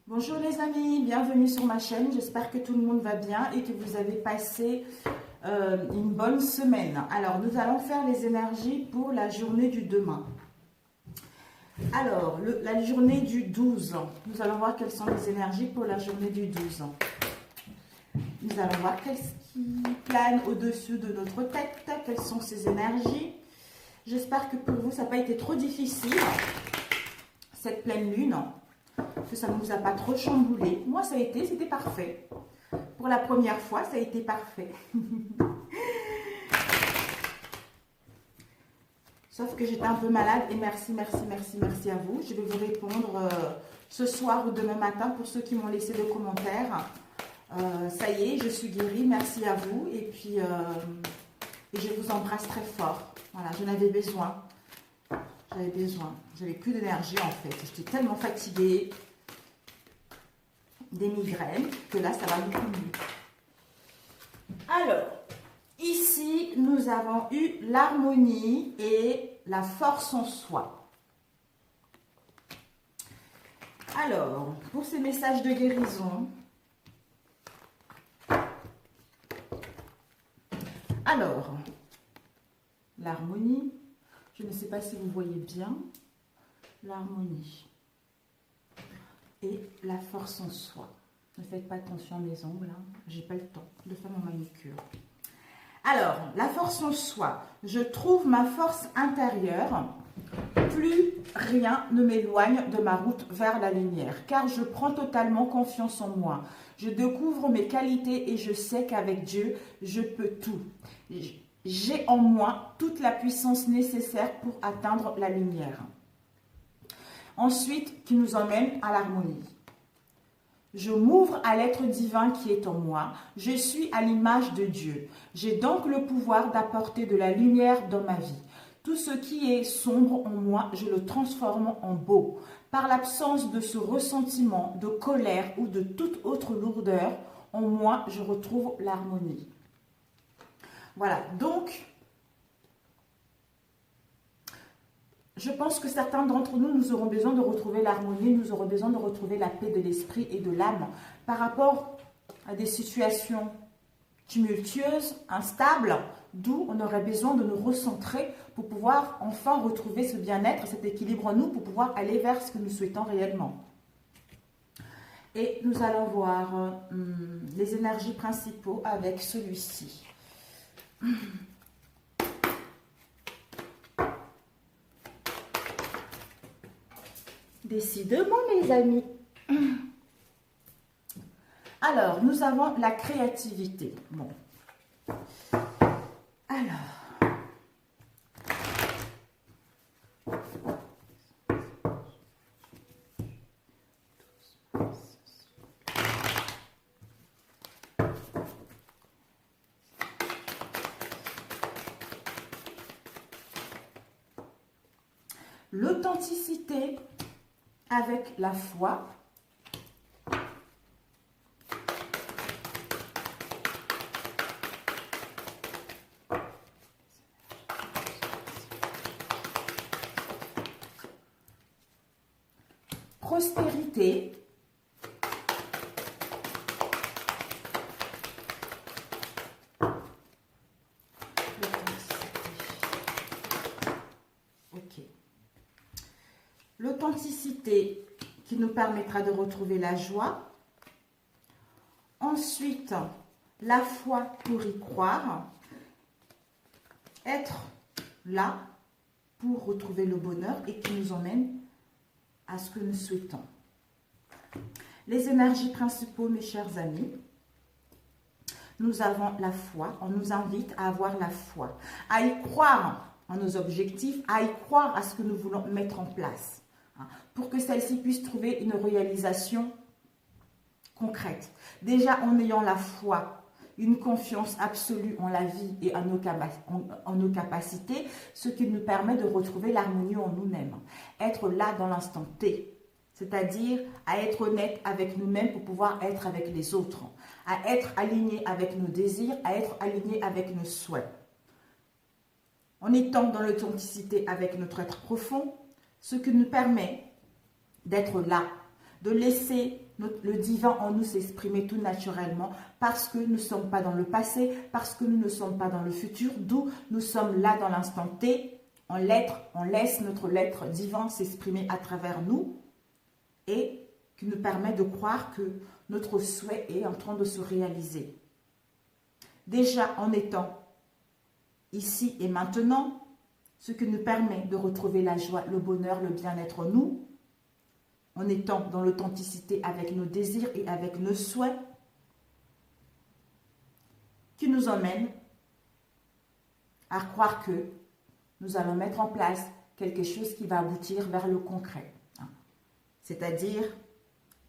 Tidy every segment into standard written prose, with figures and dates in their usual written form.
Bonjour les amis, bienvenue sur ma chaîne. J'espère que tout le monde va bien et que vous avez passé une bonne semaine. Alors, nous allons faire les énergies pour la journée du demain. Alors, la journée du 12, nous allons voir quelles sont les énergies pour la journée du 12. Nous allons voir qu'est-ce qui plane au-dessus de notre tête, quelles sont ces énergies. J'espère que pour vous, ça n'a pas été trop difficile, cette pleine lune, que ça ne vous a pas trop chamboulé. Moi, ça a été, c'était parfait. Pour la première fois, ça a été parfait. Sauf que j'étais un peu malade et merci à vous. Je vais vous répondre ce soir ou demain matin pour ceux qui m'ont laissé des commentaires. Ça y est, je suis guérie, merci à vous. Et puis, je vous embrasse très fort. Voilà, j'en avais besoin. J'avais plus d'énergie en fait. J'étais tellement fatiguée des migraines que là, ça va beaucoup mieux. Alors, ici, nous avons eu l'harmonie et la force en soi. Alors, pour ces messages de guérison, alors, l'harmonie, je ne sais pas si vous voyez bien, l'harmonie et la force en soi. Ne faites pas attention à mes ongles, hein. J'ai pas le temps de faire mon manucure. Alors, la force en soi, je trouve ma force intérieure, plus rien ne m'éloigne de ma route vers la lumière, car je prends totalement confiance en moi. Je découvre mes qualités et je sais qu'avec Dieu, je peux tout. J'ai en moi toute la puissance nécessaire pour atteindre la lumière. Ensuite, qui nous emmène à l'harmonie. Je m'ouvre à l'être divin qui est en moi. Je suis à l'image de Dieu. J'ai donc le pouvoir d'apporter de la lumière dans ma vie. Tout ce qui est sombre en moi, je le transforme en beau. Par l'absence de ce ressentiment, de colère ou de toute autre lourdeur, en moi, je retrouve l'harmonie. Voilà, donc, je pense que certains d'entre nous, nous aurons besoin de retrouver l'harmonie, nous aurons besoin de retrouver la paix de l'esprit et de l'âme par rapport à des situations tumultueuses, instables, d'où on aurait besoin de nous recentrer pour pouvoir enfin retrouver ce bien-être, cet équilibre en nous, pour pouvoir aller vers ce que nous souhaitons réellement. Et nous allons voir les énergies principaux avec celui-ci. Décidément, mes amis. Alors, nous avons la créativité. Bon. Alors. L'authenticité avec la foi. Prospérité. Ok. L'authenticité qui nous permettra de retrouver la joie. Ensuite, la foi pour y croire. Être là pour retrouver le bonheur et qui nous emmène à ce que nous souhaitons. Les énergies principaux, mes chers amis. Nous avons la foi. On nous invite à avoir la foi, à y croire en nos objectifs, à y croire à ce que nous voulons mettre en place, pour que celle-ci puisse trouver une réalisation concrète. Déjà, en ayant la foi, une confiance absolue en la vie et en nos capacités, ce qui nous permet de retrouver l'harmonie en nous-mêmes. Être là dans l'instant T, c'est-à-dire à être honnête avec nous-mêmes pour pouvoir être avec les autres, à être aligné avec nos désirs, à être aligné avec nos souhaits. En étant dans l'authenticité avec notre être profond, ce qui nous permet d'être là, de laisser le divin en nous s'exprimer tout naturellement, parce que nous ne sommes pas dans le passé, parce que nous ne sommes pas dans le futur, d'où nous sommes là dans l'instant T, en lettres, on laisse notre lettre divin s'exprimer à travers nous, et qui nous permet de croire que notre souhait est en train de se réaliser. Déjà en étant ici et maintenant, ce qui nous permet de retrouver la joie, le bonheur, le bien-être en nous, en étant dans l'authenticité avec nos désirs et avec nos souhaits, qui nous emmène à croire que nous allons mettre en place quelque chose qui va aboutir vers le concret. C'est-à-dire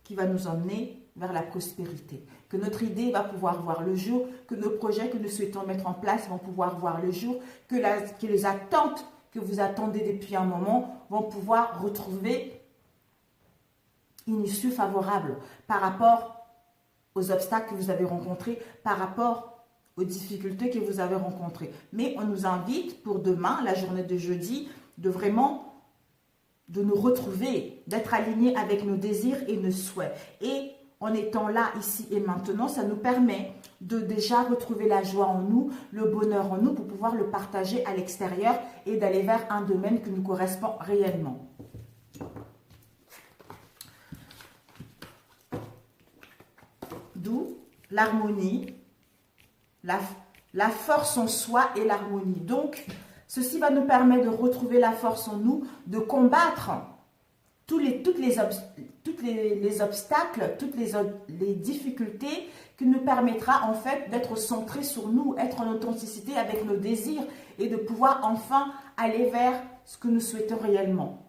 qui va nous emmener vers la prospérité. Que notre idée va pouvoir voir le jour, que nos projets que nous souhaitons mettre en place vont pouvoir voir le jour, que les attentes que vous attendez depuis un moment vont pouvoir retrouver une issue favorable par rapport aux obstacles que vous avez rencontrés, par rapport aux difficultés que vous avez rencontrées. Mais on nous invite pour demain, la journée de jeudi, de nous retrouver, d'être alignés avec nos désirs et nos souhaits. Et en étant là, ici et maintenant, ça nous permet de déjà retrouver la joie en nous, le bonheur en nous, pour pouvoir le partager à l'extérieur et d'aller vers un domaine qui nous correspond réellement. D'où l'harmonie, la force en soi et l'harmonie. Donc, ceci va nous permettre de retrouver la force en nous, de combattre tous les obstacles, toutes les difficultés qui nous permettra en fait d'être centrés sur nous, être en authenticité avec nos désirs et de pouvoir enfin aller vers ce que nous souhaitons réellement.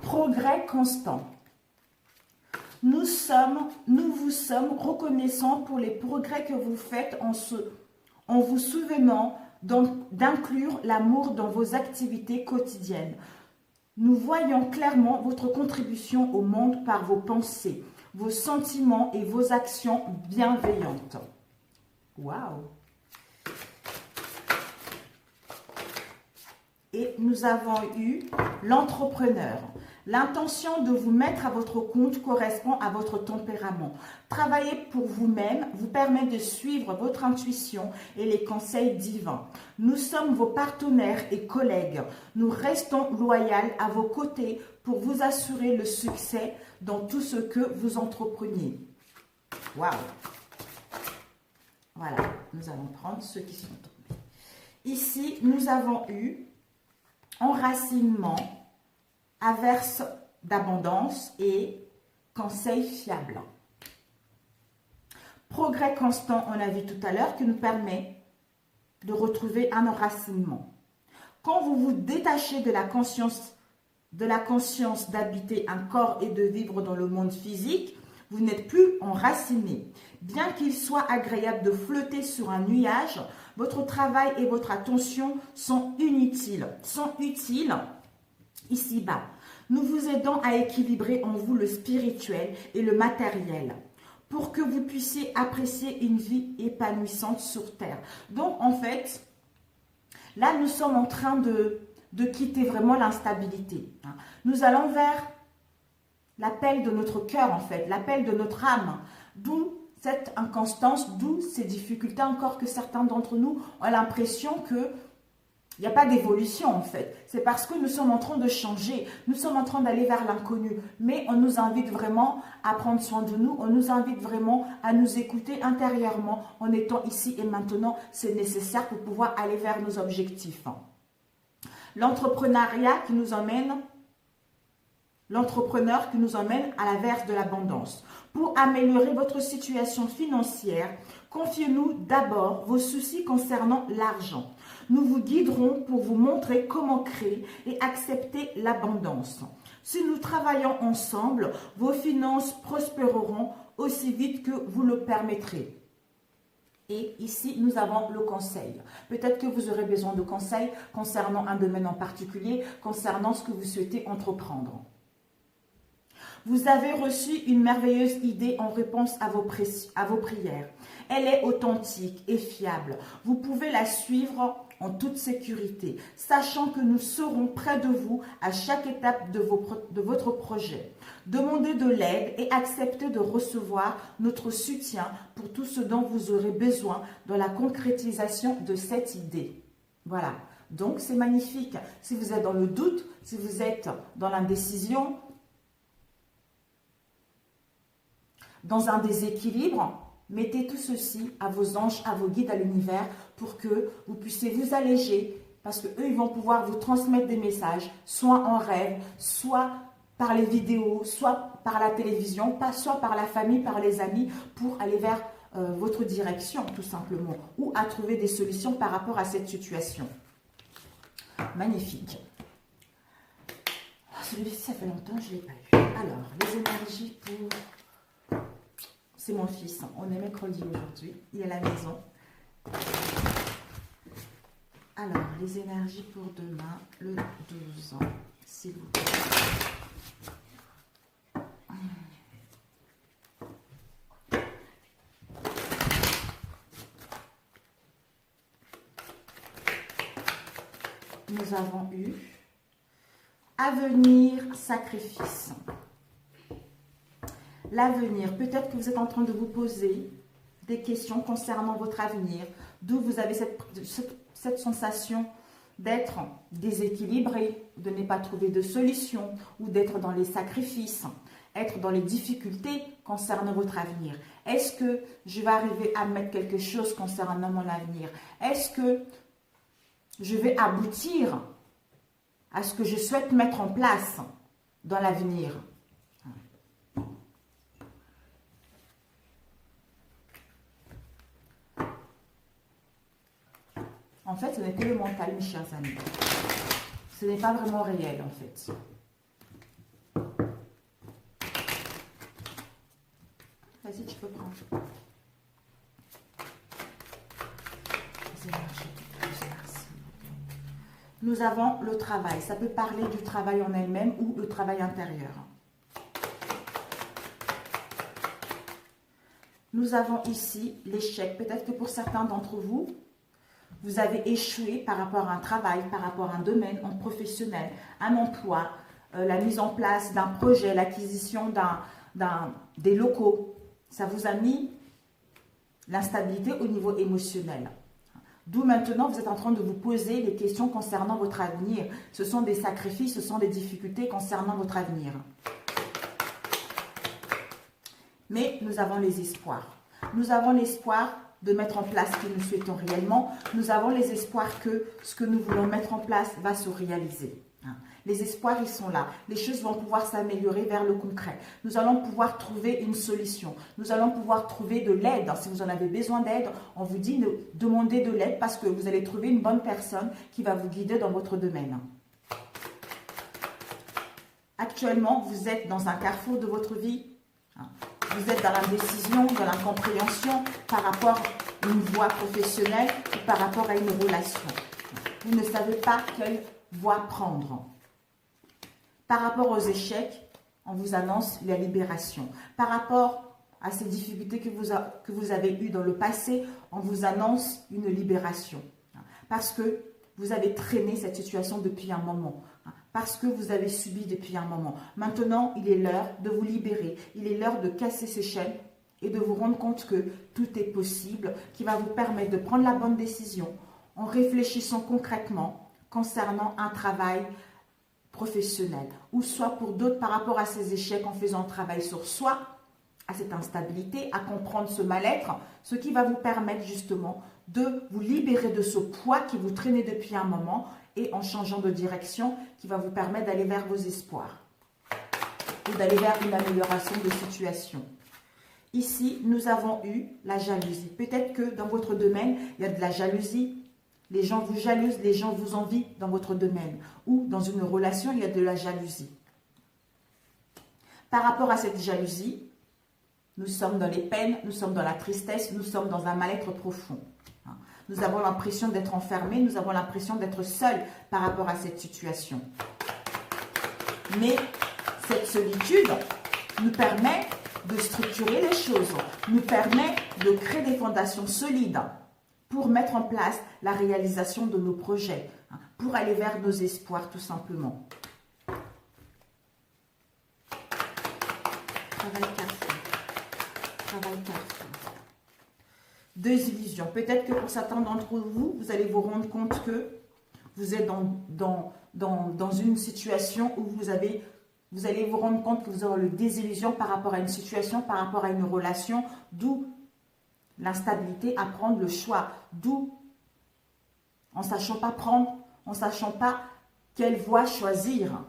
Progrès constant. Nous vous sommes reconnaissants pour les progrès que vous faites en vous souvenant d'inclure l'amour dans vos activités quotidiennes. Nous voyons clairement votre contribution au monde par vos pensées, vos sentiments et vos actions bienveillantes. Waouh! Et nous avons eu l'entrepreneur. L'intention de vous mettre à votre compte correspond à votre tempérament. Travailler pour vous-même vous permet de suivre votre intuition et les conseils divins. Nous sommes vos partenaires et collègues. Nous restons loyaux à vos côtés pour vous assurer le succès dans tout ce que vous entrepreniez. Waouh! Voilà, nous allons prendre ceux qui sont tombés. Ici, nous avons eu enracinement, averse d'abondance et conseil fiable. Progrès constant, on a vu tout à l'heure, qui nous permet de retrouver un enracinement. Quand vous vous détachez de la conscience d'habiter un corps et de vivre dans le monde physique, vous n'êtes plus enraciné. Bien qu'il soit agréable de flotter sur un nuage, votre travail et votre attention sont utiles ici-bas. Nous vous aidons à équilibrer en vous le spirituel et le matériel pour que vous puissiez apprécier une vie épanouissante sur Terre. Donc, en fait, là, nous sommes en train de quitter vraiment l'instabilité. Nous allons vers l'appel de notre cœur, en fait, l'appel de notre âme, d'où cette inconstance, d'où ces difficultés encore que certains d'entre nous ont l'impression que il n'y a pas d'évolution en fait. C'est parce que nous sommes en train de changer, nous sommes en train d'aller vers l'inconnu. Mais on nous invite vraiment à prendre soin de nous, on nous invite vraiment à nous écouter intérieurement en étant ici et maintenant. C'est nécessaire pour pouvoir aller vers nos objectifs. L'entrepreneuriat qui nous emmène, l'entrepreneur qui nous emmène à l'inverse de l'abondance. Pour améliorer votre situation financière, confiez-nous d'abord vos soucis concernant l'argent. Nous vous guiderons pour vous montrer comment créer et accepter l'abondance. Si nous travaillons ensemble, vos finances prospéreront aussi vite que vous le permettrez. Et ici, nous avons le conseil. Peut-être que vous aurez besoin de conseils concernant un domaine en particulier, concernant ce que vous souhaitez entreprendre. Vous avez reçu une merveilleuse idée en réponse à vos prières. Elle est authentique et fiable. Vous pouvez la suivre en toute sécurité, sachant que nous serons près de vous à chaque étape de votre projet. Demandez de l'aide et acceptez de recevoir notre soutien pour tout ce dont vous aurez besoin dans la concrétisation de cette idée. Voilà, donc c'est magnifique. Si vous êtes dans le doute, si vous êtes dans l'indécision, dans un déséquilibre, mettez tout ceci à vos anges, à vos guides, à l'univers pour que vous puissiez vous alléger parce qu'eux, ils vont pouvoir vous transmettre des messages, soit en rêve, soit par les vidéos, soit par la télévision, soit par la famille, par les amis, pour aller vers votre direction, tout simplement, ou à trouver des solutions par rapport à cette situation. Magnifique. Celui-ci, ça fait longtemps que je ne l'ai pas eu. Alors, les énergies pour... C'est mon fils, on est mercredi aujourd'hui, il est à la maison. Alors, les énergies pour demain, le 12 ans, s'il vous plaît. Nous avons eu avenir, sacrifice. L'avenir, peut-être que vous êtes en train de vous poser des questions concernant votre avenir, d'où vous avez cette sensation d'être déséquilibré, de ne pas trouver de solution ou d'être dans les sacrifices, être dans les difficultés concernant votre avenir. Est-ce que je vais arriver à mettre quelque chose concernant mon avenir? Est-ce que je vais aboutir à ce que je souhaite mettre en place dans l'avenir? En fait, ce n'est que le mental, mes chers amis. Ce n'est pas vraiment réel, en fait. Vas-y, tu peux prendre. Les énergies. Nous avons le travail. Ça peut parler du travail en elle-même ou le travail intérieur. Nous avons ici l'échec. Peut-être que pour certains d'entre vous, vous avez échoué par rapport à un travail, par rapport à un domaine professionnel, un emploi, la mise en place d'un projet, l'acquisition des locaux. Ça vous a mis l'instabilité au niveau émotionnel. D'où maintenant, vous êtes en train de vous poser des questions concernant votre avenir. Ce sont des sacrifices, ce sont des difficultés concernant votre avenir. Mais nous avons les espoirs. Nous avons l'espoir de mettre en place ce que nous souhaitons réellement. Nous avons les espoirs que ce que nous voulons mettre en place va se réaliser. Les espoirs, ils sont là. Les choses vont pouvoir s'améliorer vers le concret. Nous allons pouvoir trouver une solution. Nous allons pouvoir trouver de l'aide. Si vous en avez besoin d'aide, on vous dit de demander de l'aide parce que vous allez trouver une bonne personne qui va vous guider dans votre domaine. Actuellement, vous êtes dans un carrefour de votre vie. Vous êtes dans l'indécision, dans l'incompréhension par rapport à une voie professionnelle ou par rapport à une relation. Vous ne savez pas quelle voie prendre. Par rapport aux échecs, on vous annonce la libération. Par rapport à ces difficultés que vous avez eues dans le passé, on vous annonce une libération. Parce que vous avez traîné cette situation depuis un moment. Parce que vous avez subi depuis un moment. Maintenant, il est l'heure de vous libérer. Il est l'heure de casser ces chaînes et de vous rendre compte que tout est possible, qui va vous permettre de prendre la bonne décision en réfléchissant concrètement concernant un travail professionnel ou soit pour d'autres par rapport à ces échecs en faisant un travail sur soi, à cette instabilité, à comprendre ce mal-être, ce qui va vous permettre justement de vous libérer de ce poids qui vous traînait depuis un moment et en changeant de direction qui va vous permettre d'aller vers vos espoirs ou d'aller vers une amélioration de situation. Ici, nous avons eu la jalousie. Peut-être que dans votre domaine, il y a de la jalousie. Les gens vous jalousent, les gens vous envient dans votre domaine. Ou dans une relation, il y a de la jalousie. Par rapport à cette jalousie, nous sommes dans les peines, nous sommes dans la tristesse, nous sommes dans un mal-être profond. Nous avons l'impression d'être enfermés, nous avons l'impression d'être seuls par rapport à cette situation. Mais cette solitude nous permet de structurer les choses, nous permet de créer des fondations solides pour mettre en place la réalisation de nos projets, pour aller vers nos espoirs tout simplement. Travail carrefour. Travail carrefour. Deux illusions. Peut-être que pour certains d'entre vous, vous allez vous rendre compte que vous êtes dans une situation où vous allez vous rendre compte que vous aurez le désillusion par rapport à une situation, par rapport à une relation, d'où l'instabilité à prendre le choix, d'où en ne sachant pas prendre, en ne sachant pas quelle voie choisir.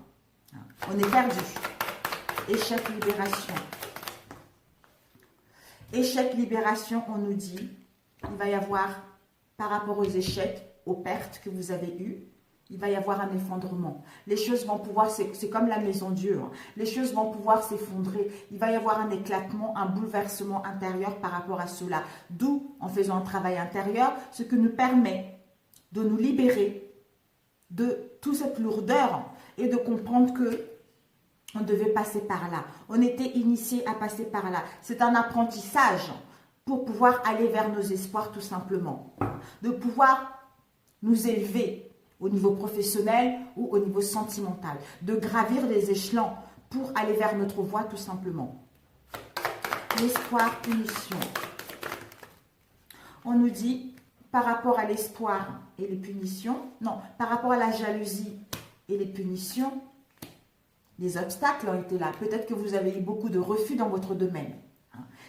On est perdu. Échec, libération. Échec, libération, on nous dit, il va y avoir, par rapport aux échecs, aux pertes que vous avez eues, il va y avoir un effondrement. Les choses vont pouvoir, c'est comme la maison Dieu, hein. Les choses vont pouvoir s'effondrer. Il va y avoir un éclatement, un bouleversement intérieur par rapport à cela. D'où, en faisant un travail intérieur, ce que nous permet de nous libérer de toute cette lourdeur et de comprendre que on devait passer par là. On était initié à passer par là. C'est un apprentissage pour pouvoir aller vers nos espoirs tout simplement. De pouvoir nous élever au niveau professionnel ou au niveau sentimental. De gravir les échelons pour aller vers notre voie tout simplement. L'espoir, punition. On nous dit par rapport à l'espoir et les punitions, non, par rapport à la jalousie et les punitions, les obstacles ont été là. Peut-être que vous avez eu beaucoup de refus dans votre domaine.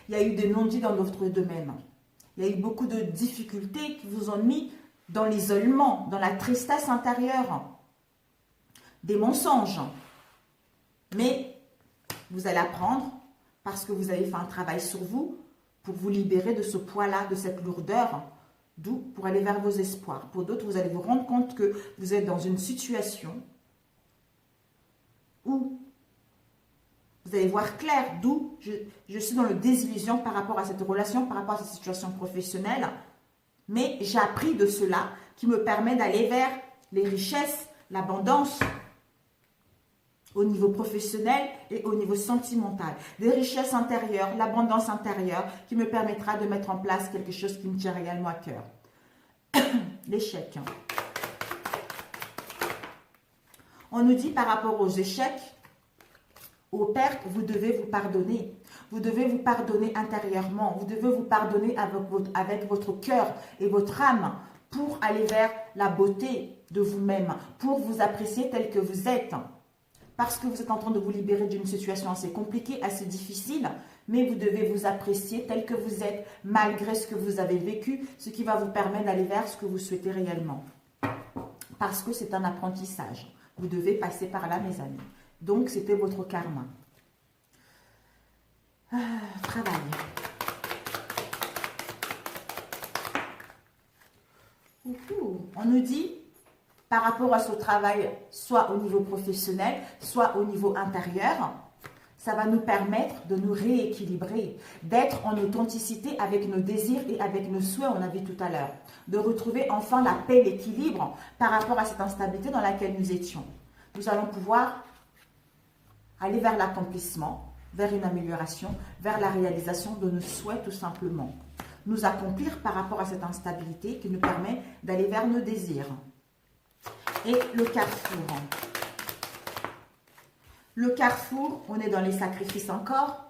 Il y a eu des non-dits dans votre domaine. Il y a eu beaucoup de difficultés qui vous ont mis dans l'isolement, dans la tristesse intérieure. Des mensonges. Mais vous allez apprendre, parce que vous avez fait un travail sur vous, pour vous libérer de ce poids-là, de cette lourdeur, d'où pour aller vers vos espoirs. Pour d'autres, vous allez vous rendre compte que vous êtes dans une situation où vous allez voir clair, d'où je suis dans le désillusion par rapport à cette relation, par rapport à cette situation professionnelle. Mais j'ai appris de cela qui me permet d'aller vers les richesses, l'abondance au niveau professionnel et au niveau sentimental. Des richesses intérieures, l'abondance intérieure qui me permettra de mettre en place quelque chose qui me tient réellement à cœur. L'échec. On nous dit par rapport aux échecs, aux pertes, vous devez vous pardonner. Vous devez vous pardonner intérieurement. Vous devez vous pardonner avec votre cœur et votre âme pour aller vers la beauté de vous-même, pour vous apprécier tel que vous êtes. Parce que vous êtes en train de vous libérer d'une situation assez compliquée, assez difficile, mais vous devez vous apprécier tel que vous êtes, malgré ce que vous avez vécu, ce qui va vous permettre d'aller vers ce que vous souhaitez réellement. Parce que c'est un apprentissage. Vous devez passer par là, mes amis. Donc, c'était votre karma. Travail. On nous dit, par rapport à ce travail, soit au niveau professionnel, soit au niveau intérieur, ça va nous permettre de nous rééquilibrer, d'être en authenticité avec nos désirs et avec nos souhaits, on a vu tout à l'heure, de retrouver enfin la paix, l'équilibre par rapport à cette instabilité dans laquelle nous étions. Nous allons pouvoir aller vers l'accomplissement, vers une amélioration, vers la réalisation de nos souhaits tout simplement. Nous accomplir par rapport à cette instabilité qui nous permet d'aller vers nos désirs. Et le carrefour. Le carrefour, on est dans les sacrifices encore.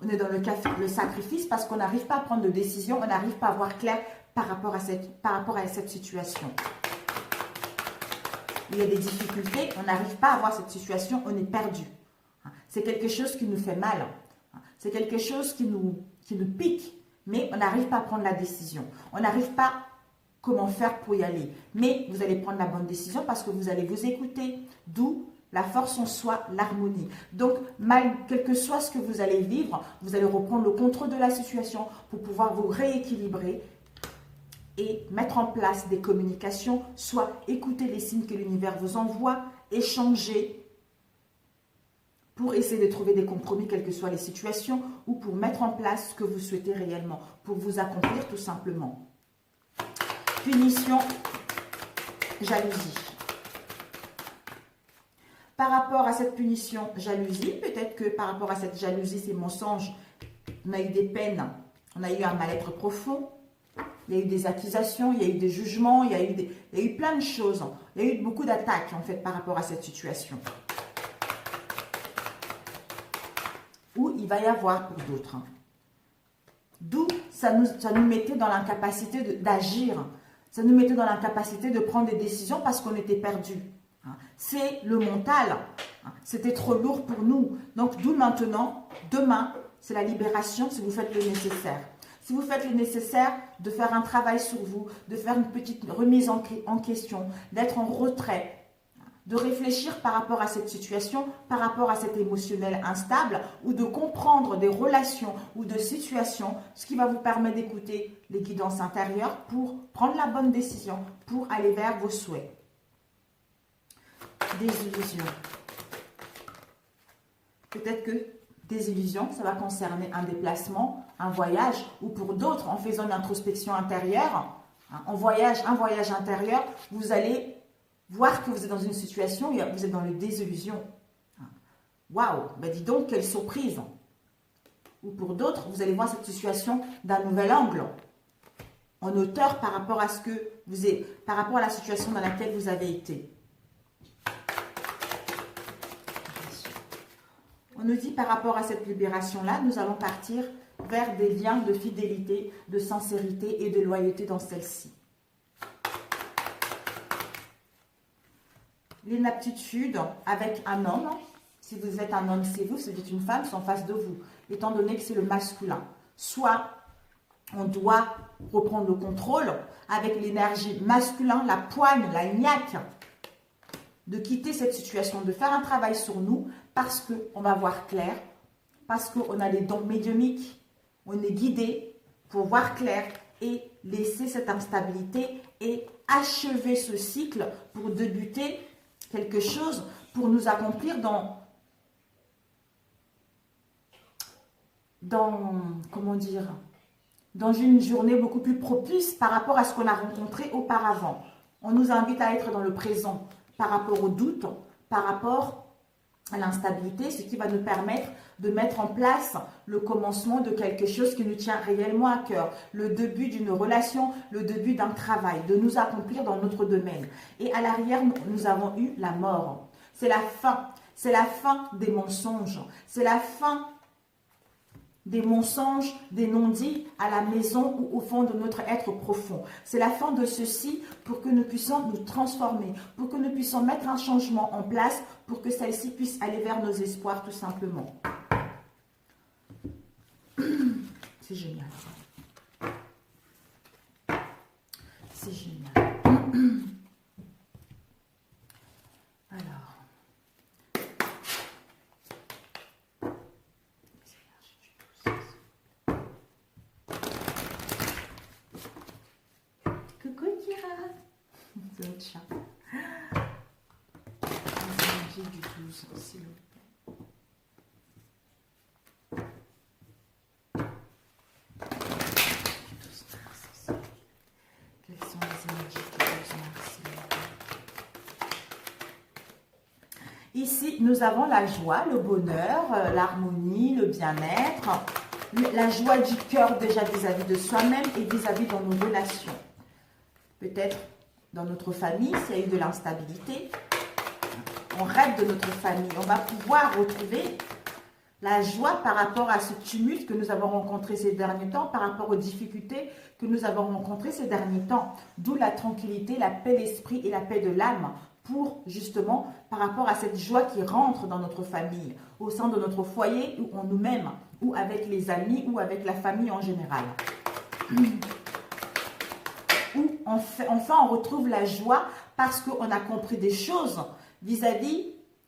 On est dans le sacrifice parce qu'on n'arrive pas à prendre de décision, on n'arrive pas à voir clair par rapport à cette situation. Il y a des difficultés, on n'arrive pas à voir cette situation, on est perdu. C'est quelque chose qui nous fait mal. C'est quelque chose qui nous pique, mais on n'arrive pas à prendre la décision. On n'arrive pas comment faire pour y aller. Mais vous allez prendre la bonne décision parce que vous allez vous écouter. D'où la force en soi, l'harmonie. Donc, quel que soit ce que vous allez vivre, vous allez reprendre le contrôle de la situation pour pouvoir vous rééquilibrer et mettre en place des communications, soit écouter les signes que l'univers vous envoie, échanger, pour essayer de trouver des compromis, quelles que soient les situations, ou pour mettre en place ce que vous souhaitez réellement, pour vous accomplir tout simplement. Punition, jalousie. Par rapport à cette punition, jalousie, peut-être que par rapport à cette jalousie, ces mensonges, on a eu des peines, on a eu un mal-être profond, il y a eu des accusations, il y a eu des jugements, il y a eu plein de choses. Il y a eu beaucoup d'attaques en fait par rapport à cette situation. Ou il va y avoir pour d'autres. D'où ça nous mettait dans l'incapacité d'agir. Ça nous mettait dans l'incapacité de prendre des décisions parce qu'on était perdu. C'est le mental. C'était trop lourd pour nous. Donc d'où maintenant, demain, c'est la libération si vous faites le nécessaire. Si vous faites le nécessaire de faire un travail sur vous, de faire une petite remise en question, d'être en retrait, de réfléchir par rapport à cette situation, par rapport à cet émotionnel instable, ou de comprendre des relations ou de situations, ce qui va vous permettre d'écouter les guidances intérieures pour prendre la bonne décision, pour aller vers vos souhaits. Désillusion. Peut-être que désillusion, ça va concerner un déplacement, un voyage, ou pour d'autres, en faisant une introspection intérieure, un voyage intérieur, vous allez voir que vous êtes dans une situation où vous êtes dans les désillusions. Waouh, ben dis donc, quelle surprise. Ou pour d'autres, vous allez voir cette situation d'un nouvel angle, en hauteur par rapport à par rapport à la situation dans laquelle vous avez été. On nous dit par rapport à cette libération-là, nous allons partir vers des liens de fidélité, de sincérité et de loyauté dans celle-ci. L'inaptitude avec un homme, si vous êtes un homme, c'est vous, si vous êtes une femme, c'est en face de vous, étant donné que c'est le masculin. Soit on doit reprendre le contrôle avec l'énergie masculine, la poigne, la niaque, de quitter cette situation, de faire un travail sur nous parce qu'on va voir clair, parce qu'on a les dons médiumniques, on est guidé pour voir clair et laisser cette instabilité et achever ce cycle pour débuter quelque chose, pour nous accomplir comment dire, dans une journée beaucoup plus propice par rapport à ce qu'on a rencontré auparavant. On nous invite à être dans le présent, par rapport au doute, par rapport à l'instabilité, ce qui va nous permettre de mettre en place le commencement de quelque chose qui nous tient réellement à cœur, le début d'une relation, le début d'un travail, de nous accomplir dans notre domaine. Et à l'arrière, nous avons eu la mort. C'est la fin des mensonges, c'est la fin des mensonges, des non-dits à la maison ou au fond de notre être profond. C'est la fin de ceci pour que nous puissions nous transformer, pour que nous puissions mettre un changement en place, pour que celle-ci puisse aller vers nos espoirs tout simplement. C'est génial. C'est génial. Alors. Coucou Kira. C'est notre chat. J'ai du 12, s'il vous plaît. Quelles sont les énergies du 12 mars, s'il vous plaît? Ici, nous avons la joie, le bonheur, l'harmonie, le bien-être, la joie du cœur déjà vis-à-vis de soi-même et vis-à-vis de nos relations. Peut-être dans notre famille, s'il y a eu de l'instabilité, on rêve de notre famille. On va pouvoir retrouver la joie par rapport à ce tumulte que nous avons rencontré ces derniers temps, par rapport aux difficultés que nous avons rencontrées ces derniers temps. D'où la tranquillité, la paix d'esprit et la paix de l'âme pour justement par rapport à cette joie qui rentre dans notre famille, au sein de notre foyer ou en nous-mêmes, ou avec les amis ou avec la famille en général. Où enfin on retrouve la joie parce qu'on a compris des choses vis-à-vis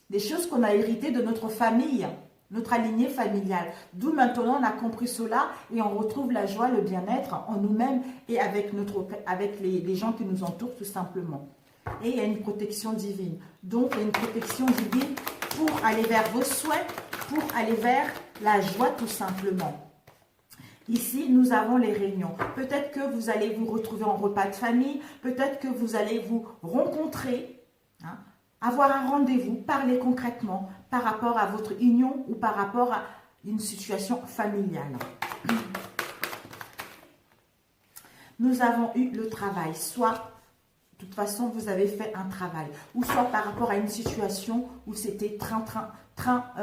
des choses qu'on a héritées de notre famille, notre lignée familiale. D'où maintenant on a compris cela et on retrouve la joie, le bien-être en nous-mêmes et avec les gens qui nous entourent tout simplement. Et il y a une protection divine. Donc il y a une protection divine pour aller vers vos souhaits, pour aller vers la joie tout simplement. Ici, nous avons les réunions. Peut-être que vous allez vous retrouver en repas de famille, peut-être que vous allez vous rencontrer, hein, avoir un rendez-vous, parler concrètement par rapport à votre union ou par rapport à une situation familiale. Nous avons eu le travail, soit de toute façon vous avez fait un travail, ou soit par rapport à une situation où c'était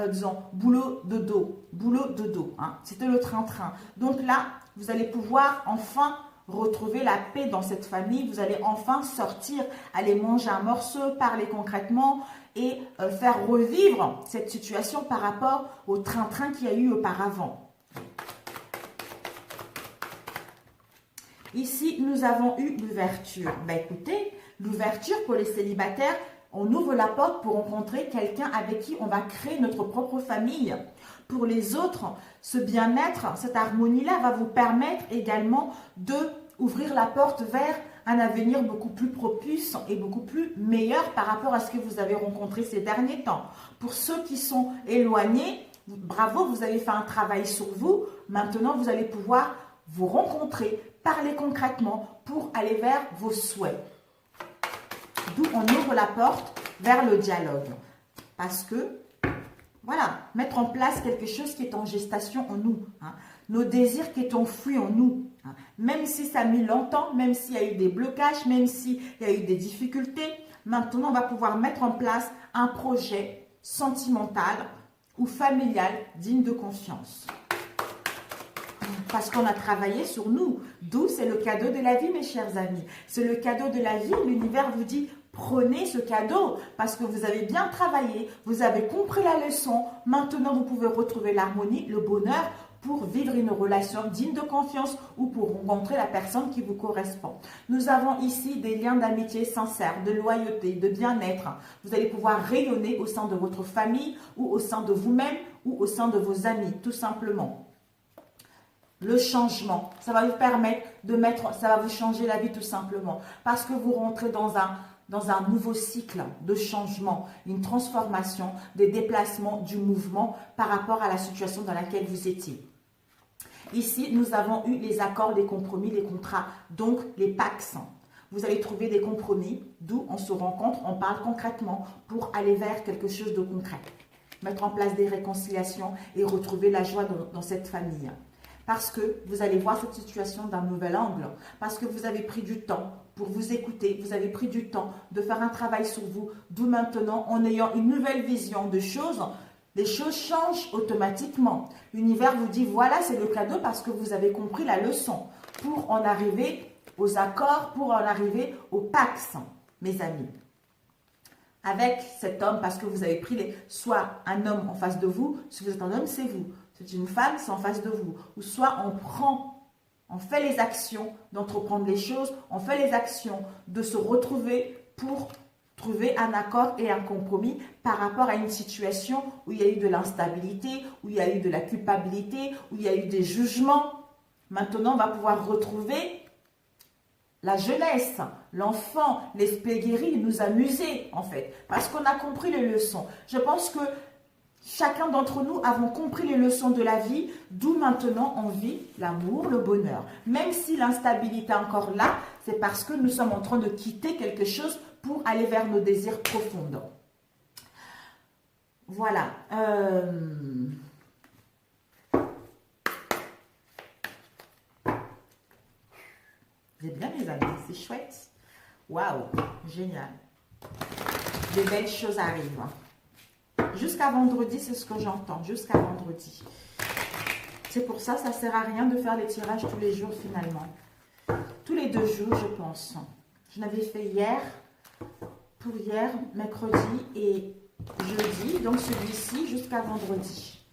disons, boulot de dos, hein. C'était le train-train. Donc là, vous allez pouvoir enfin retrouver la paix dans cette famille, vous allez enfin sortir, aller manger un morceau, parler concrètement et faire revivre cette situation par rapport au train-train qu'il y a eu auparavant. Ici, nous avons eu l'ouverture. Ben écoutez, l'ouverture pour les célibataires, on ouvre la porte pour rencontrer quelqu'un avec qui on va créer notre propre famille. Pour les autres, ce bien-être, cette harmonie-là va vous permettre également d'ouvrir la porte vers un avenir beaucoup plus propice et beaucoup plus meilleur par rapport à ce que vous avez rencontré ces derniers temps. Pour ceux qui sont éloignés, bravo, vous avez fait un travail sur vous. Maintenant, vous allez pouvoir vous rencontrer, parler concrètement pour aller vers vos souhaits. D'où on ouvre la porte vers le dialogue. Parce que, voilà, mettre en place quelque chose qui est en gestation en nous. Hein. Nos désirs qui est enfouis en nous. Hein. Même si ça a mis longtemps, même s'il y a eu des blocages, même s'il y a eu des difficultés, maintenant on va pouvoir mettre en place un projet sentimental ou familial digne de confiance. Parce qu'on a travaillé sur nous. D'où c'est le cadeau de la vie, mes chers amis. C'est le cadeau de la vie. L'univers vous dit, prenez ce cadeau parce que vous avez bien travaillé, vous avez compris la leçon. Maintenant, vous pouvez retrouver l'harmonie, le bonheur pour vivre une relation digne de confiance ou pour rencontrer la personne qui vous correspond. Nous avons ici des liens d'amitié sincères, de loyauté, de bien-être. Vous allez pouvoir rayonner au sein de votre famille ou au sein de vous-même ou au sein de vos amis, tout simplement. Le changement, ça va vous permettre ça va vous changer la vie tout simplement. Parce que vous rentrez dans un nouveau cycle de changement, une transformation, des déplacements, du mouvement par rapport à la situation dans laquelle vous étiez. Ici, nous avons eu les accords, les compromis, les contrats, donc les PAX. Vous allez trouver des compromis, d'où on se rencontre, on parle concrètement pour aller vers quelque chose de concret. Mettre en place des réconciliations et retrouver la joie dans cette famille. Parce que vous allez voir cette situation d'un nouvel angle, parce que vous avez pris du temps pour vous écouter, vous avez pris du temps de faire un travail sur vous, d'où maintenant, en ayant une nouvelle vision de choses, les choses changent automatiquement. L'univers vous dit, voilà, c'est le cadeau parce que vous avez compris la leçon, pour en arriver aux accords, pour en arriver au Pax, mes amis. Avec cet homme, parce que vous avez pris soit un homme en face de vous, si vous êtes un homme, c'est vous. C'est une femme, c'est en face de vous. Ou soit on fait les actions d'entreprendre les choses, on fait les actions de se retrouver pour trouver un accord et un compromis par rapport à une situation où il y a eu de l'instabilité, où il y a eu de la culpabilité, où il y a eu des jugements. Maintenant, on va pouvoir retrouver la jeunesse, l'enfant, l'esprit guéri, nous amuser en fait. Parce qu'on a compris les leçons. Je pense que chacun d'entre nous avons compris les leçons de la vie, d'où maintenant on vit l'amour, le bonheur. Même si l'instabilité est encore là, c'est parce que nous sommes en train de quitter quelque chose pour aller vers nos désirs profonds. Voilà. C'est bien mes amis, c'est chouette. Waouh, génial. Des belles choses arrivent. Jusqu'à vendredi, c'est ce que j'entends. Jusqu'à vendredi. C'est pour ça, ça ne sert à rien de faire les tirages tous les jours finalement. Tous les 2 jours, je pense. Je l'avais fait hier, pour hier, mercredi et jeudi. Donc celui-ci jusqu'à vendredi.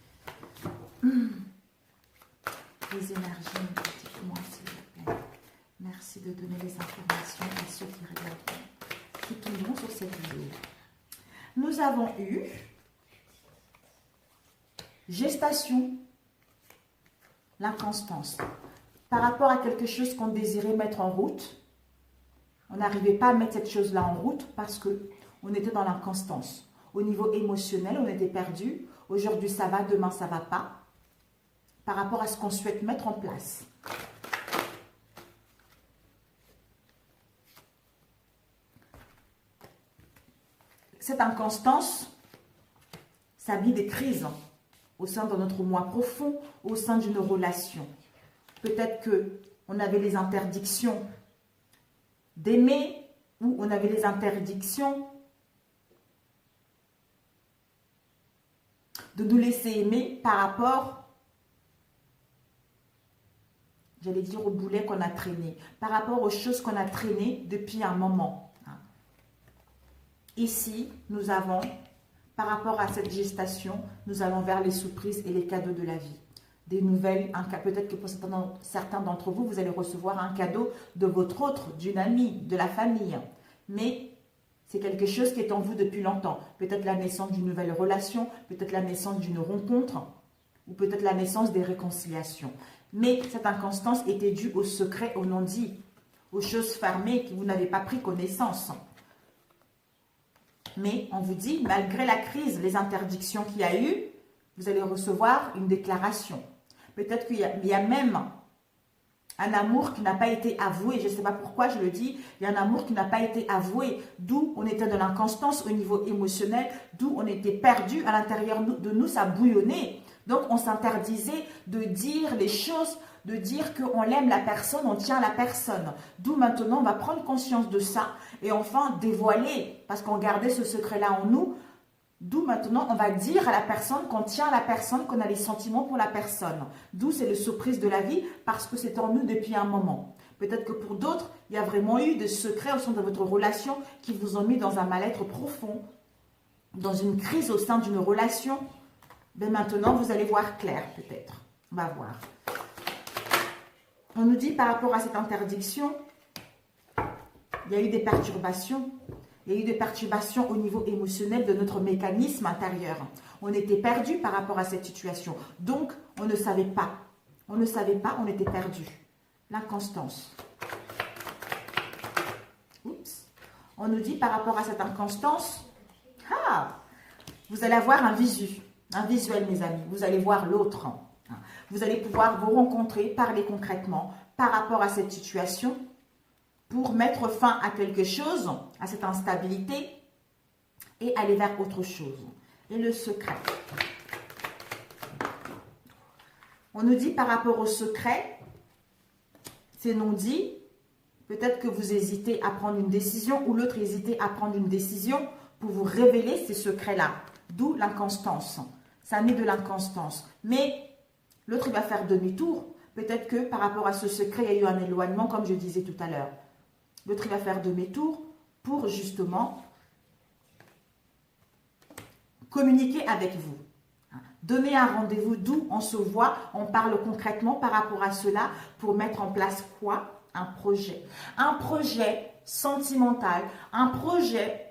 Les énergies, dites-moi s'il vous plaît. Merci de donner les informations à ceux qui regardent, qui tomberont sur cette vidéo. Nous avons eu gestation, l'inconstance. Par rapport à quelque chose qu'on désirait mettre en route, on n'arrivait pas à mettre cette chose-là en route parce qu'on était dans l'inconstance. Au niveau émotionnel, on était perdu. Aujourd'hui, ça va, demain, ça ne va pas. Par rapport à ce qu'on souhaite mettre en place. Cette inconstance, ça a mis des crises au sein de notre moi profond, au sein d'une relation. Peut-être qu'on avait les interdictions d'aimer ou on avait les interdictions de nous laisser aimer par rapport, j'allais dire, au boulet qu'on a traîné, par rapport aux choses qu'on a traînées depuis un moment. Ici, nous avons, par rapport à cette gestation, nous allons vers les surprises et les cadeaux de la vie. Des nouvelles, peut-être que pour certains d'entre vous, vous allez recevoir un cadeau de votre autre, d'une amie, de la famille. Mais c'est quelque chose qui est en vous depuis longtemps. Peut-être la naissance d'une nouvelle relation, peut-être la naissance d'une rencontre, ou peut-être la naissance des réconciliations. Mais cette inconstance était due au secret, au non-dit, aux choses fermées que vous n'avez pas pris connaissance. Mais on vous dit, malgré la crise, les interdictions qu'il y a eu, vous allez recevoir une déclaration. Peut-être qu'il y a même un amour qui n'a pas été avoué. Je ne sais pas pourquoi je le dis. Il y a un amour qui n'a pas été avoué. D'où on était dans l'inconstance au niveau émotionnel. D'où on était perdu à l'intérieur de nous. Ça bouillonnait. Donc on s'interdisait de dire les choses, de dire qu'on aime la personne, on tient la personne. D'où maintenant on va prendre conscience de ça et enfin dévoiler, parce qu'on gardait ce secret-là en nous. D'où maintenant on va dire à la personne qu'on tient la personne, qu'on a les sentiments pour la personne. D'où c'est le surprise de la vie, parce que c'est en nous depuis un moment. Peut-être que pour d'autres, il y a vraiment eu des secrets au sein de votre relation qui vous ont mis dans un mal-être profond, dans une crise au sein d'une relation. Ben maintenant, vous allez voir clair peut-être. On va voir. On nous dit par rapport à cette interdiction, il y a eu des perturbations. Il y a eu des perturbations au niveau émotionnel de notre mécanisme intérieur. On était perdu par rapport à cette situation. Donc, on ne savait pas. On ne savait pas, on était perdu. L'inconstance. Oups. On nous dit par rapport à cette inconstance, vous allez avoir un visu. Un visuel, mes amis. Vous allez voir l'autre. Vous allez pouvoir vous rencontrer, parler concrètement par rapport à cette situation pour mettre fin à quelque chose, à cette instabilité et aller vers autre chose. Et le secret. On nous dit par rapport au secret, c'est non dit. Peut-être que vous hésitez à prendre une décision ou l'autre hésitait à prendre une décision pour vous révéler ces secrets-là. D'où l'inconstance. Ça naît de l'inconstance. Mais l'autre va faire demi-tour. Peut-être que par rapport à ce secret, il y a eu un éloignement, comme je disais tout à l'heure. L'autre va faire demi-tour pour justement communiquer avec vous. Donner un rendez-vous, d'où on se voit, on parle concrètement par rapport à cela pour mettre en place quoi? Un projet. Un projet sentimental, un projet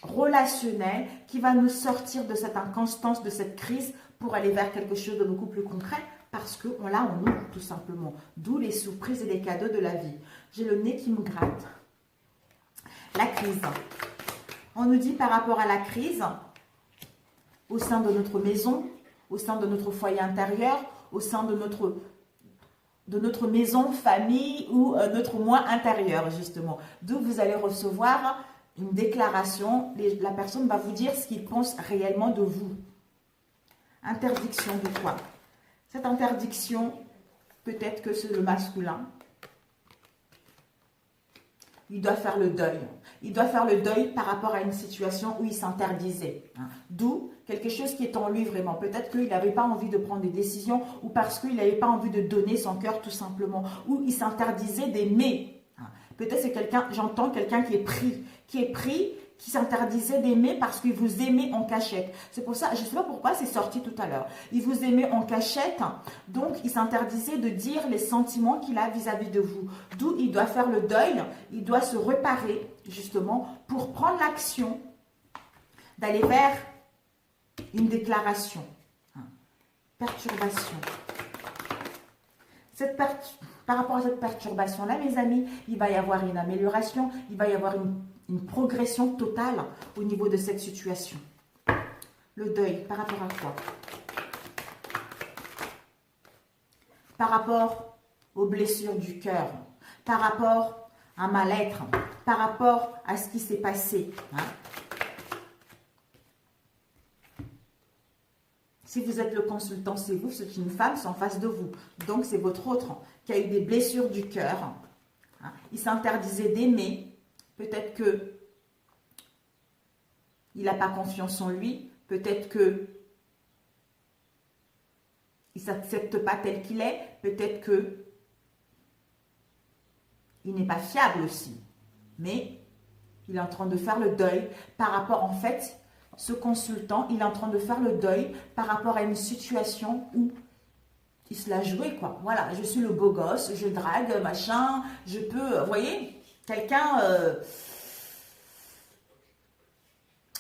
relationnel qui va nous sortir de cette inconstance, de cette crise pour aller vers quelque chose de beaucoup plus concret parce qu'on l'a en nous tout simplement. D'où les surprises et les cadeaux de la vie. J'ai le nez qui me gratte. La crise. On nous dit par rapport à la crise, au sein de notre maison, au sein de notre foyer intérieur, au sein de notre maison, famille ou notre moi intérieur justement. D'où vous allez recevoir une déclaration, la personne va vous dire ce qu'il pense réellement de vous. Interdiction de quoi? Cette interdiction, peut-être que c'est le masculin. Il doit faire le deuil. Il doit faire le deuil par rapport à une situation où il s'interdisait. D'où quelque chose qui est en lui vraiment. Peut-être qu'il n'avait pas envie de prendre des décisions ou parce qu'il n'avait pas envie de donner son cœur tout simplement. Ou il s'interdisait d'aimer. Peut-être c'est quelqu'un, j'entends quelqu'un qui est pris, qui s'interdisait d'aimer parce qu'il vous aimait en cachette. C'est pour ça, je ne sais pas pourquoi c'est sorti tout à l'heure. Il vous aimait en cachette, donc il s'interdisait de dire les sentiments qu'il a vis-à-vis de vous. D'où il doit faire le deuil, il doit se réparer justement pour prendre l'action d'aller vers une déclaration. Perturbation. Par rapport à cette perturbation-là, mes amis, il va y avoir une amélioration, il va y avoir une progression totale au niveau de cette situation. Le deuil, par rapport à quoi? Par rapport aux blessures du cœur, par rapport à un mal-être, par rapport à ce qui s'est passé. Hein? Si vous êtes le consultant, c'est vous, c'est une femme, c'est en face de vous. Donc, c'est votre autre qui a eu des blessures du cœur. Hein? Il s'interdisait d'aimer. Peut-être que il n'a pas confiance en lui. Peut-être que il ne s'accepte pas tel qu'il est. Peut-être que il n'est pas fiable aussi. Mais il est en train de faire le deuil par rapport, en fait, ce consultant, il est en train de faire le deuil par rapport à une situation où il se l'a joué, quoi. Voilà, je suis le beau gosse, je drague, machin, je peux, vous voyez, quelqu'un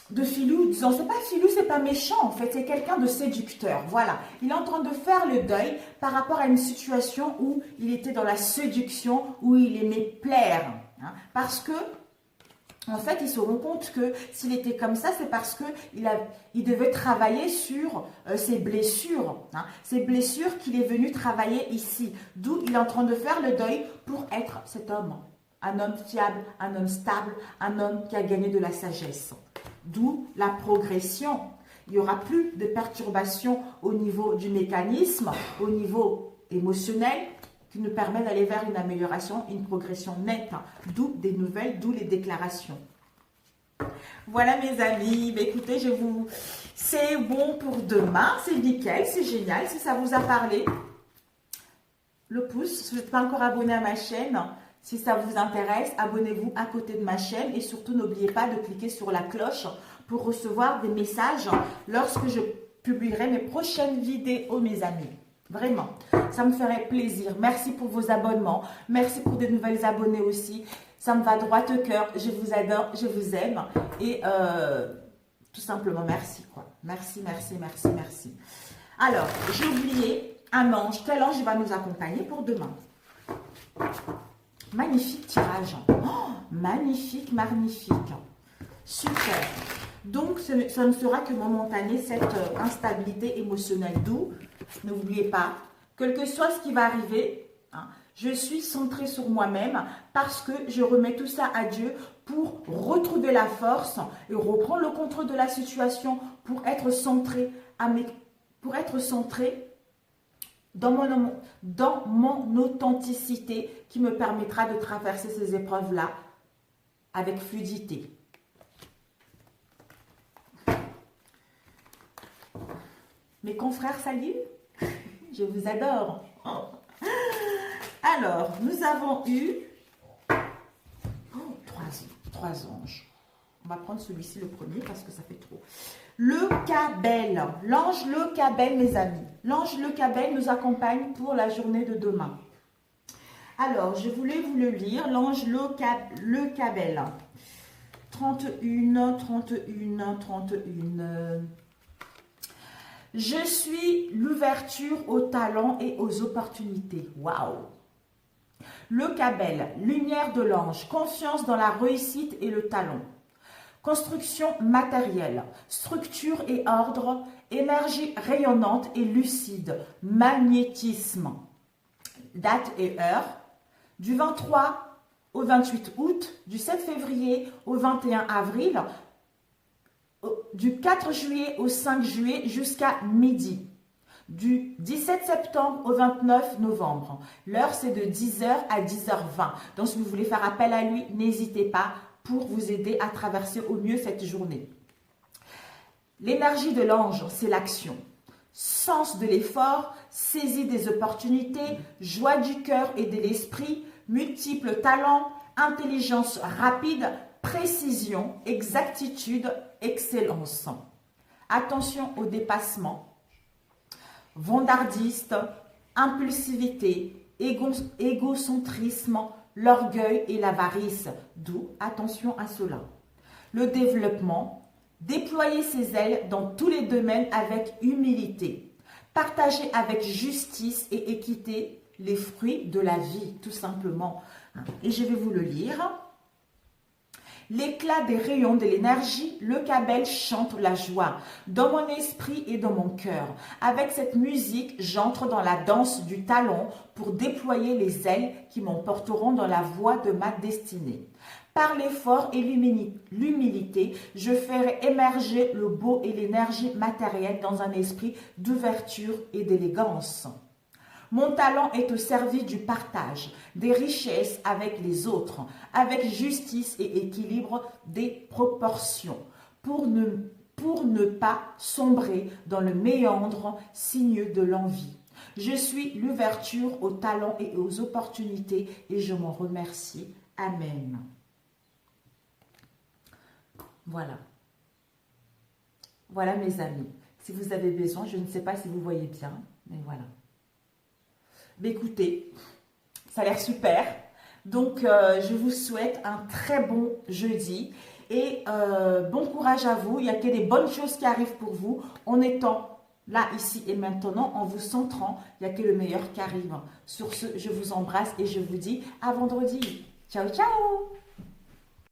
de filou, disons, c'est pas filou, c'est pas méchant, en fait, c'est quelqu'un de séducteur, voilà. Il est en train de faire le deuil par rapport à une situation où il était dans la séduction, où il aimait plaire, hein, parce que en fait, il se rend compte que s'il était comme ça, c'est parce qu'il devait travailler sur ses blessures. Hein, ces blessures qu'il est venu travailler ici. D'où il est en train de faire le deuil pour être cet homme. Un homme fiable, un homme stable, un homme qui a gagné de la sagesse. D'où la progression. Il n'y aura plus de perturbations au niveau du mécanisme, au niveau émotionnel, qui nous permet d'aller vers une amélioration, une progression nette, d'où des nouvelles, d'où les déclarations. Voilà mes amis, bah, écoutez, c'est bon pour demain, c'est nickel, c'est génial, si ça vous a parlé, le pouce, si vous n'êtes pas encore abonné à ma chaîne, si ça vous intéresse, abonnez-vous à côté de ma chaîne et surtout n'oubliez pas de cliquer sur la cloche pour recevoir des messages lorsque je publierai mes prochaines vidéos, mes amis. Vraiment, ça me ferait plaisir. Merci pour vos abonnements. Merci pour de nouvelles abonnés aussi. Ça me va droit au cœur. Je vous adore, je vous aime. Et tout simplement, merci, quoi. Merci, merci, merci, merci. Alors, j'ai oublié un ange. Quel ange va nous accompagner pour demain? Magnifique tirage. Oh, magnifique, magnifique. Super. Donc, ça ne sera que momentané, cette instabilité émotionnelle. D'où, n'oubliez pas, quel que soit ce qui va arriver, hein, je suis centrée sur moi-même parce que je remets tout ça à Dieu pour retrouver la force et reprendre le contrôle de la situation pour être centrée, dans mon authenticité qui me permettra de traverser ces épreuves-là avec fluidité. Mes confrères, salut, je vous adore. Alors, nous avons eu trois anges. On va prendre celui-ci le premier parce que ça fait trop. Le Cabel, l'ange Le Cabel, mes amis. L'ange Le Cabel nous accompagne pour la journée de demain. Alors, je voulais vous le lire, l'ange Le Cabel. 31. Je suis l'ouverture aux talents et aux opportunités. Waouh! Le Cabel, lumière de l'ange, confiance dans la réussite et le talent. Construction matérielle, structure et ordre, énergie rayonnante et lucide, magnétisme. Date et heure, du 23 au 28 août, du 7 février au 21 avril, du 4 juillet au 5 juillet jusqu'à midi. Du 17 septembre au 29 novembre. L'heure, c'est de 10h à 10h20. Donc, si vous voulez faire appel à lui, n'hésitez pas pour vous aider à traverser au mieux cette journée. L'énergie de l'ange, c'est l'action. Sens de l'effort, saisie des opportunités, joie du cœur et de l'esprit, multiples talents, intelligence rapide, précision, exactitude, excellence. Attention au dépassement. Vandardiste, impulsivité, égocentrisme, l'orgueil et l'avarice, d'où attention à cela. Le développement, déployer ses ailes dans tous les domaines avec humilité, partager avec justice et équité les fruits de la vie, tout simplement. Et je vais vous le lire. L'éclat des rayons de l'énergie, le Kabel chante la joie dans mon esprit et dans mon cœur. Avec cette musique, j'entre dans la danse du talon pour déployer les ailes qui m'emporteront dans la voie de ma destinée. Par l'effort et l'humilité, je ferai émerger le beau et l'énergie matérielle dans un esprit d'ouverture et d'élégance. Mon talent est au service du partage des richesses avec les autres, avec justice et équilibre des proportions, pour ne pas sombrer dans le méandre sinueux de l'envie. Je suis l'ouverture aux talents et aux opportunités et je m'en remercie. Amen. Voilà. Voilà mes amis. Si vous avez besoin, je ne sais pas si vous voyez bien, mais voilà. Mais écoutez, ça a l'air super. Donc, je vous souhaite un très bon jeudi et bon courage à vous. Il n'y a que des bonnes choses qui arrivent pour vous en étant là, ici et maintenant, en vous centrant. Il n'y a que le meilleur qui arrive. Sur ce, je vous embrasse et je vous dis à vendredi. Ciao, ciao!